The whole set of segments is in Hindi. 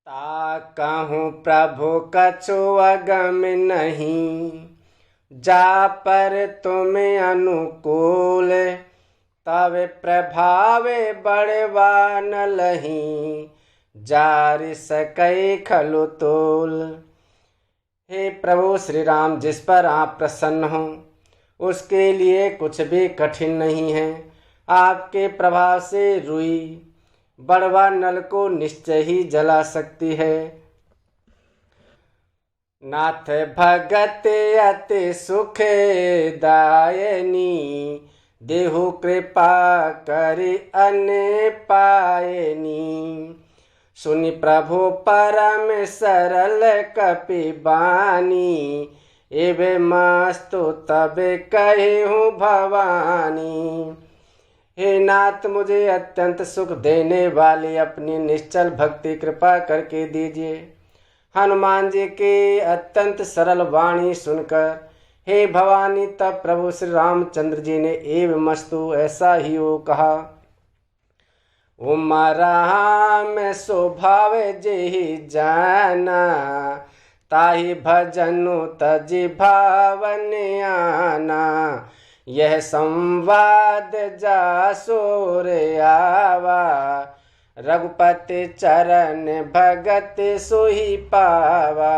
ता कहूँ प्रभु कछु अगम नहीं, जा पर तुम अनुकूल, तब प्रभावे बड़वा न लही, जार सकै खलु तोल। हे प्रभु श्री राम, जिस पर आप प्रसन्न हो उसके लिए कुछ भी कठिन नहीं है। आपके प्रभाव से रुई बड़वा नल को निश्चय ही जला सकती है। नाथ भगत अति सुख दायनी, देहु कृपा करि अन पायनी। सुनि प्रभु परम सरल कपि बानी, एवे मस्तु तब कहूँ भवानी। हे नाथ, मुझे अत्यंत सुख देने वाली अपनी निश्चल भक्ति कृपा करके दीजिए। हनुमान जी की अत्यंत सरल वाणी सुनकर हे भवानी, तब प्रभु श्री रामचंद्र जी ने एव मस्तु ऐसा ही वो कहा। उमराम स्वभाव जेहि जाना, ताहि भजनु तजि भावन आना। यह संवाद जासुर आवा, रघुपति चरण भगत सोहि पावा।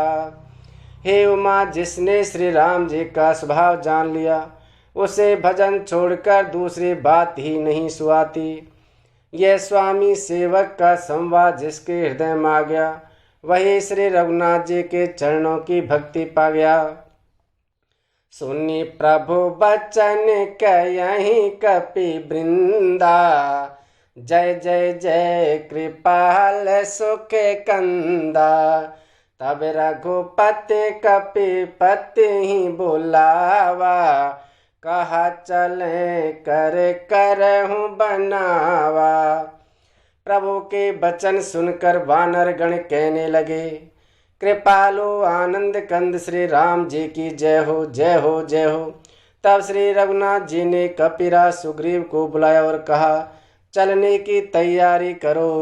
हे उमा, जिसने श्री राम जी का स्वभाव जान लिया उसे भजन छोड़कर दूसरी बात ही नहीं सुहाती। यह स्वामी सेवक का संवाद जिसके हृदय में आ गया वही श्री रघुनाथ जी के चरणों की भक्ति पा गया। सुनि प्रभु बचन कयहि कपि वृंदा, जय जय जय कृपाल सुख कंदा। तब रघुपति कपिपति ही बुलावा, कहा चले कर करहूँ बनावा। प्रभु के वचन सुनकर वानर गण कहने लगे, कृपालु आनंद कंद श्री राम जी की जय हो जय हो जय हो। तब श्री रघुनाथ जी ने कपिराज सुग्रीव को बुलाया और कहा, चलने की तैयारी करो।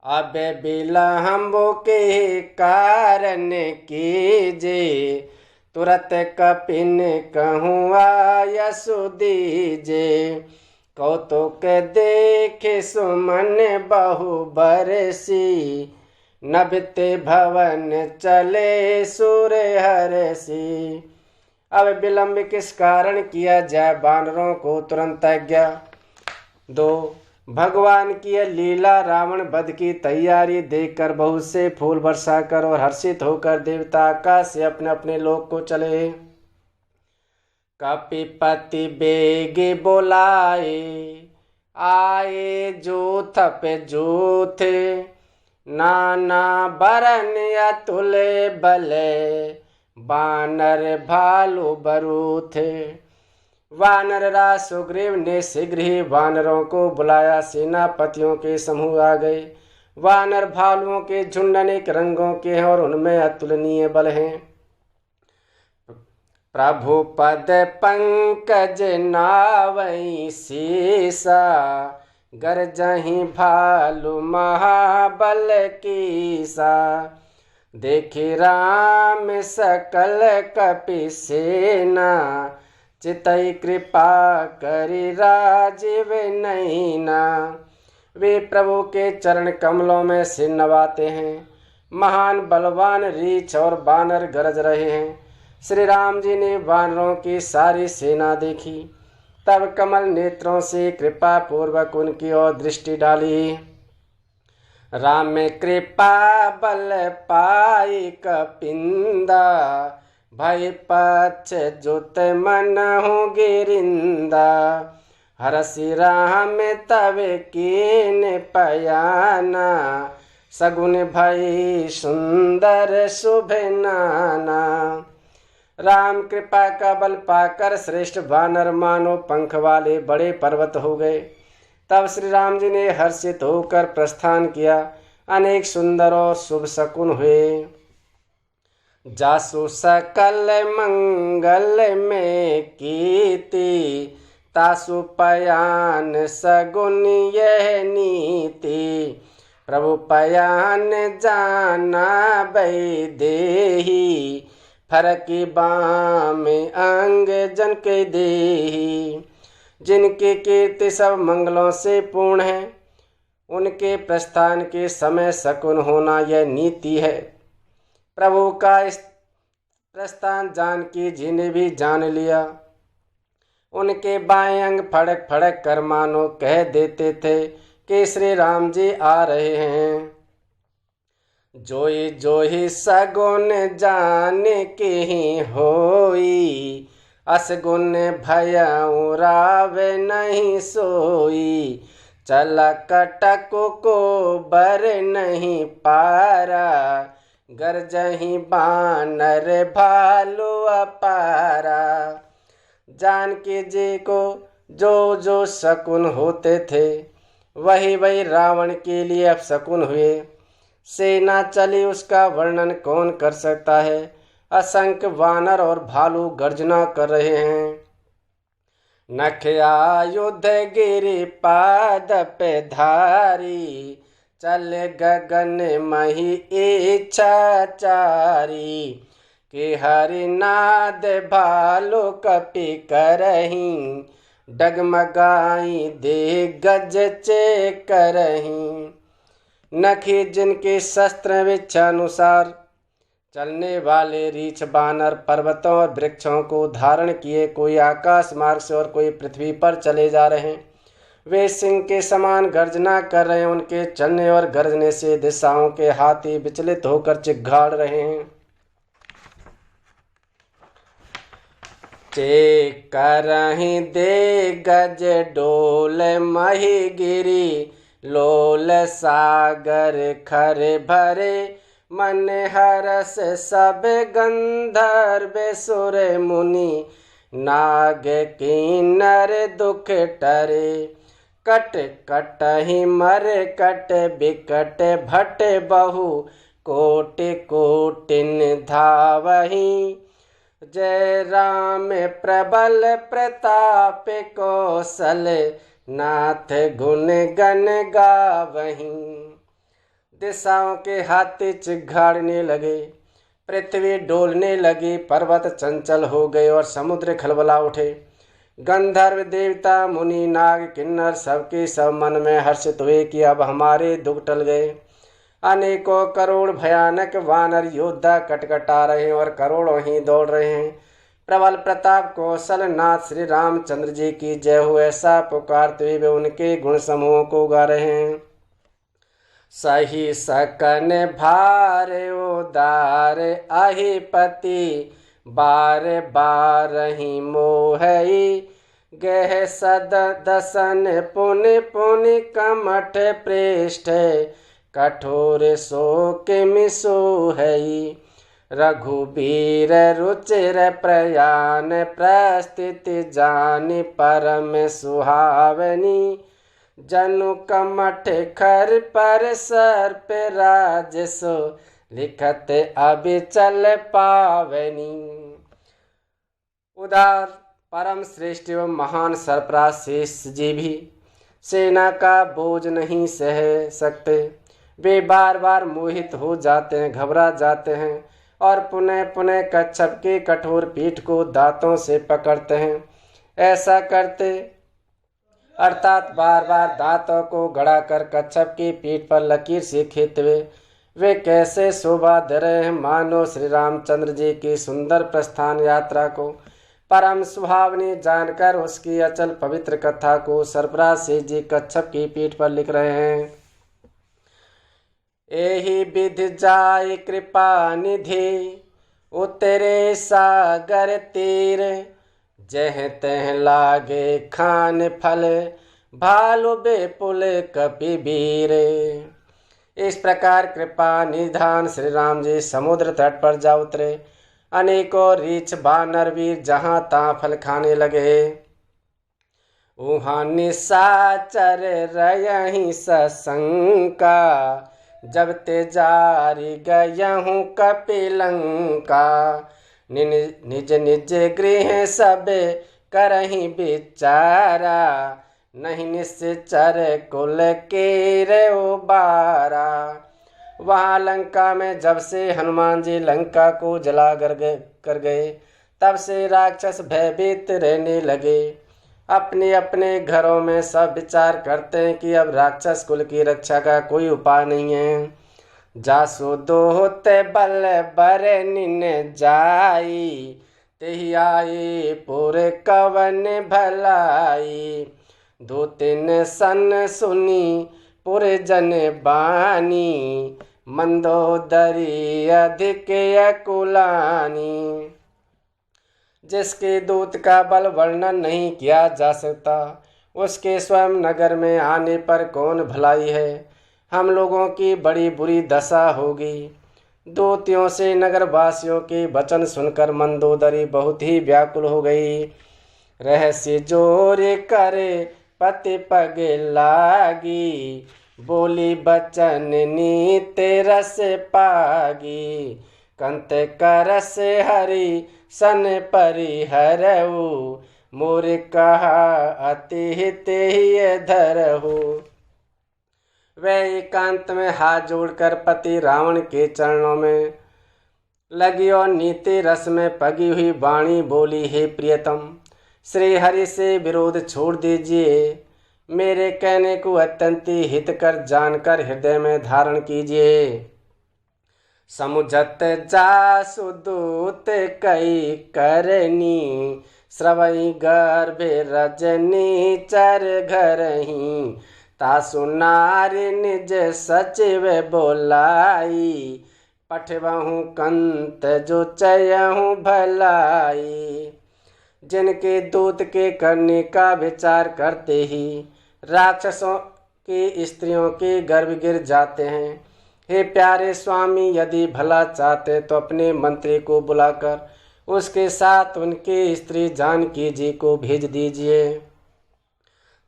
अब बिलहम्बो के कारण कीजे, तुरत कपिन कहूँ आयसु दीजे। कौतुक देखे सुमन बहु बरसी, नभते भवन चले सुर हरसी। अब विलंब किस कारण किया जाए, वानरों को तुरंत आज्ञा दो। भगवान की यह लीला रावण वध की तैयारी देखकर बहुत से फूल बरसाकर और हर्षित होकर देवता आकाश से अपने अपने लोक को चले। कपिपति बेगे बोलाए, आए जूथ पे जूथ। नाना बरन अतुल बले, बानर भालू बरूथ। वानर राज सुग्रीव ने शीघ्र ही वानरों को बुलाया। सेनापतियों के समूह आ गए। वानर भालुओं के झुंड अनेक रंगों के हैं और उनमें अतुलनीय बल हैं। प्रभु पद पंकज नावई सीसा, गरजहि भालु महाबल कीसा। देखि राम सकल कपि सेना, चितई कृपा करि राजीव नैना। वे प्रभु के चरण कमलों में सिर नवाते हैं। महान बलवान रीछ और बानर गरज रहे हैं। श्री राम जी ने वानरों की सारी सेना देखी, तब कमल नेत्रों से कृपा पूर्वक उनकी ओर दृष्टि डाली। राम में कृपा बल पाई कपिंदा, भय पक्ष जुत मन हो गिरिंदा। हरसि राम तब कीन पयाना, सगुन भई सुंदर शुभ नाना। राम कृपा का बल पाकर श्रेष्ठ वानर मानो पंख वाले बड़े पर्वत हो गए। तब श्री राम जी ने हर्षित होकर प्रस्थान किया। अनेक सुंदर और शुभ शकुन हुए। जासु सकल मंगल में कीति, तासु पयान सगुन यह नीति। प्रभु पयान जाना बै देही, फरकी बाम अंग जन के देही। जिनकी कीर्ति सब मंगलों से पूर्ण है, उनके प्रस्थान के समय शकुन होना यह नीति है। प्रभु का इस प्रस्थान जान की जिन्हें भी जान लिया, उनके बाएं अंग फड़क फड़क कर मानो कह देते थे कि श्री राम जी आ रहे हैं। जोई जोही सगुन जाने के ही होई, असगुन भयउ रावे नहीं सोई। चला कटक को बर नहीं पारा, गरजही बानर भालू अपारा। जानकी जी को जो जो शकुन होते थे, वही वही रावण के लिए अपशकुन हुए। सेना चली उसका वर्णन कौन कर सकता है। असंख्य वानर और भालू गर्जना कर रहे हैं। नख आयुध गिरि पाद पे धारी, चल गगन मही इच्छा चारी। कि हरिनाद भालू कपि करही, डगमगाई दे गज चे करही। नखी जिनके शस्त्र विच्छानुसार चलने वाले रीछ बानर पर्वतों और वृक्षों को धारण किए, कोई आकाश मार्ग से और कोई पृथ्वी पर चले जा रहे हैं। वे सिंह के समान गर्जना कर रहे हैं। उनके चलने और गर्जने से दिशाओं के हाथी विचलित होकर चिघाड़ रहे हैं। चे करही दे गज डोल मही गिरी, लोल सागर खरे भरे। मन हरस सब गंधर्व सुर मुनि, नाग किन्नर दुख टरे। कट कटहि मर कट बिकट भट बहु, कोटि कोटिन धावहि। जय राम प्रबल प्रताप कौशल, नाथ गुण गण गावहीं। दिशाओं के हाथी चिघाड़ने लगे, पृथ्वी डोलने लगी, पर्वत चंचल हो गए और समुद्र खलबला उठे। गंधर्व देवता मुनि नाग किन्नर सबके सब मन में हर्षित हुए कि अब हमारे दुख टल गए। अनेकों करोड़ भयानक वानर योद्धा कटकटा रहे हैं और करोड़ों ही दौड़ रहे हैं। प्रबल प्रताप कौशल नाथ श्री रामचंद्र जी की जय हो, ऐसा पुकारते हुए वे उनके गुण समूहों को गा रहे हैं। सही सकन भार उदार अहिपति, बार बार ही मोहई। गह सद दसन पुन पुन कमठ पृष्ठ, कठोर शोक मिसोहई। रघुबीर रुचिर प्रयाण, प्रस्थिति जानि परम सुहावनी। जनु कमठ खर पर सर्प राजसो, लिखत अबिचल पावनी। उदार परम श्रेष्ठ एवं महान सर्पराज शेष जी भी सेना का बोझ नहीं सह सकते। वे बार बार मोहित हो जाते हैं, घबरा जाते हैं और पुनः पुनः कच्छप के कठोर पीठ को दांतों से पकड़ते हैं। ऐसा करते अर्थात बार बार दांतों को गड़ाकर कच्छप की पीठ पर लकीर से खींचते हुए वे कैसे शोभा दे रहे हैं, मानो श्री रामचंद्र जी की सुंदर प्रस्थान यात्रा को परम सुहावनी जानकर उसकी अचल पवित्र कथा को सर्पराज शेष जी कच्छप की पीठ पर लिख रहे हैं। एहि विधि जाय कृपा निधि, उतरे सागर तीर। जह तह लागे खान फल, भालु बेपुल कपि वीर। इस प्रकार कृपा निधान श्री राम जी समुद्र तट पर जा उतरे। अनेकों रीछ बानर वीर जहाँ तहाँ फल खाने लगे। उहाँ निशाचर रयहि सशंका, जब ते जारी गयहूँ कपिलंका। निज निज गृह सब करहि विचारा, नहीं निश्चर कुल के रे उबारा। वहाँ लंका में जब से हनुमान जी लंका को जला कर गए, तब से राक्षस भयभीत रहने लगे। अपने अपने घरों में सब विचार करते हैं कि अब राक्षस कुल की रक्षा का कोई उपाय नहीं है। जासो दोहते बल बर निन जाई, तेहि आए पुर कवन भलाई। दो तीन सन सुनी पुर जन बानी, मंदोदरी अधिक अकुलानी। जिसके दूत का बल वर्णन नहीं किया जा सकता, उसके स्वयं नगर में आने पर कौन भलाई है। हम लोगों की बड़ी बुरी दशा होगी। दूतियों से नगरवासियों के वचन सुनकर मंदोदरी बहुत ही व्याकुल हो गई। रहस्य जोर करे पति पग लागी, बोली बचन नीत रस पागी। कंत करस हरि सन परिहरऊ, मोर कहा अति हित ही धरहु। वह एकांत में हाथ जोड़कर पति रावण के चरणों में लगी और नीति रस में पगी हुई वाणी बोली, हे प्रियतम, श्री हरि से विरोध छोड़ दीजिए। मेरे कहने को अत्यंत हित कर जानकर हृदय में धारण कीजिए। समुझत जासु दूत कई करनी, श्रवई गर्भे रजनी चर घरही। तासु नारी निज सचिव बोलाई, पठवहु कंत जो चयहु भलाई। जिनके दूत के करने का विचार करते ही राक्षसों की स्त्रियों के गर्भ गिर जाते हैं। हे प्यारे स्वामी, यदि भला चाहते तो अपने मंत्री को बुलाकर उसके साथ उनकी स्त्री जानकी जी को भेज दीजिए।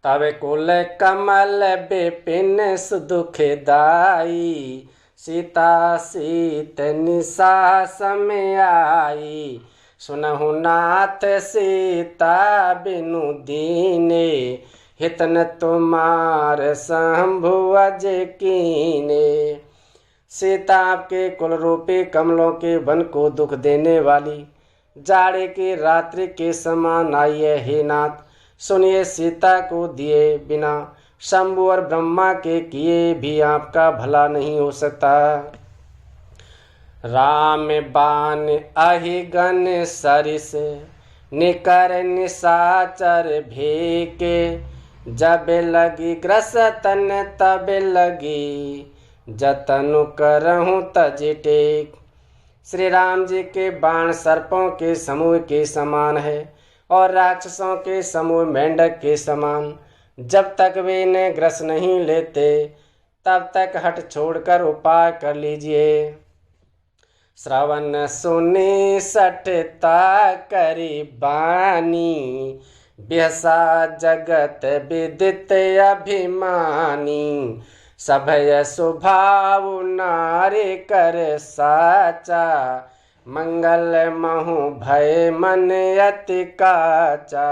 तब कुल कमल विपिन सुदुखदाई, सीता सीत निशा समय आई। सुनहु नाथ सीता बिनु दीने, हितन तुम्हार शंभु अज कीने। सीता आपके कुल रूपी कमलों के वन को दुख देने वाली जाड़े की रात्रि के समान आई है। हे नाथ, सुनिए, सीता को दिए बिना शंभु और ब्रह्मा के किए भी आपका भला नहीं हो सकता। राम बान अहिगन सरिस, निकर निशाचर भेके। जब लगी ग्रसतन तब लगी, जतनु करहूँ तज टेक। श्री राम जी के बाण सर्पों के समूह के समान है और राक्षसों के समूह मेंढक के समान। जब तक वे इन्हें ग्रस नहीं लेते, तब तक हट छोड़कर उपाय कर लीजिए। श्रवण सुनि सठता करी बानी, बिहसा जगत विदित अभिमानी। सभय स्वभाव नारी कर साचा, मंगल महु भय मन अति काचा।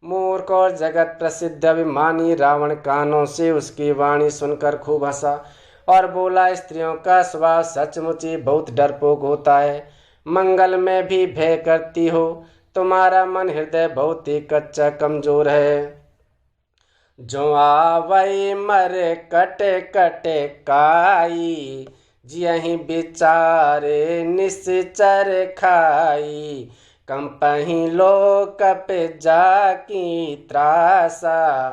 मूर्ख और जगत प्रसिद्ध अभिमानी रावण कानों से उसकी वाणी सुनकर खूब हंसा और बोला, स्त्रियों का स्वभाव सचमुच ही बहुत डरपोक होता है। मंगल में भी भय करती हो। तुम्हारा मन हृदय बहुत ही कच्चा कमजोर है। जो आवई मरे कटे कटे काई, जियहि बिचारे निश्चर खाई। कंपही लोक पे जाकी त्रासा,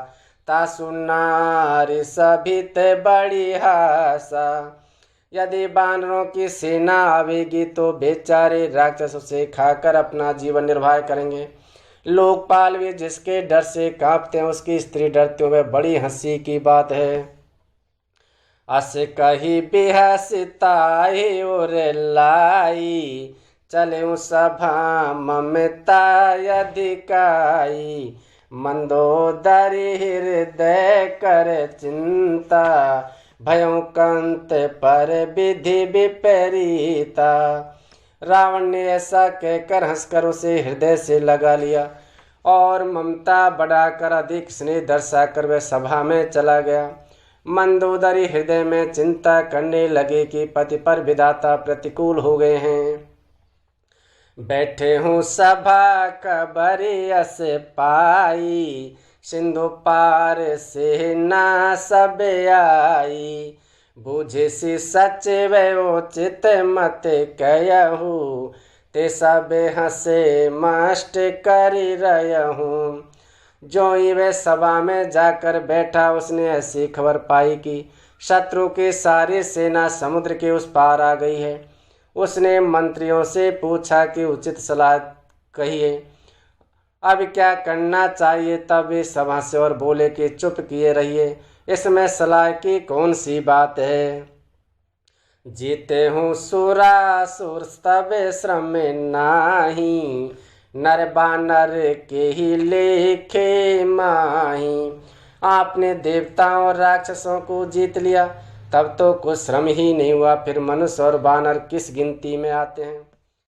तासु नारी सभित बड़ी हासा। यदि बानरों की सेना आवेगी तो बेचारे राक्षस उसे खाकर अपना जीवन निर्वाह करेंगे। लोकपाल भी जिसके डर से कांपते हैं, उसकी स्त्री डरते हुए बड़ी हंसी की बात है। अस कही बिहसिताई और लाई, चले सभा ममता अधिकाई। मंदोदरी हृदय कर चिंता, भयों कंत पर विधि विपरीता। रावण ने ऐसा कहकर हंसकर उसे हृदय से लगा लिया और ममता बढ़ाकर अधिक स्नेह दर्शाकर वह सभा में चला गया। मंदोदरी हृदय में चिंता करने लगे कि पति पर विधाता प्रतिकूल हो गए हैं। बैठे हूँ सभा कबरी अस पाई, सिंधु पार से ना सब आई। बूझे सी सच वे उचित मत कहूँ, ते सब हंसे मस्ट करी रहूँ। जो ही वे सभा में जाकर बैठा, उसने ऐसी खबर पाई कि शत्रु की सारी सेना समुद्र के उस पार आ गई है। उसने मंत्रियों से पूछा कि उचित सलाह कहिए, अब क्या करना चाहिए। तब वे सभा से और बोले कि चुप किए रहिए, इसमें सलाह की कौन सी बात है। जीते हूँ सुरासुर तब श्रम नाही, नर बानर के ही लेखे माही। आपने देवताओं और राक्षसों को जीत लिया, तब तो कुछ श्रम ही नहीं हुआ, फिर मनुष्य और बानर किस गिनती में आते हैं।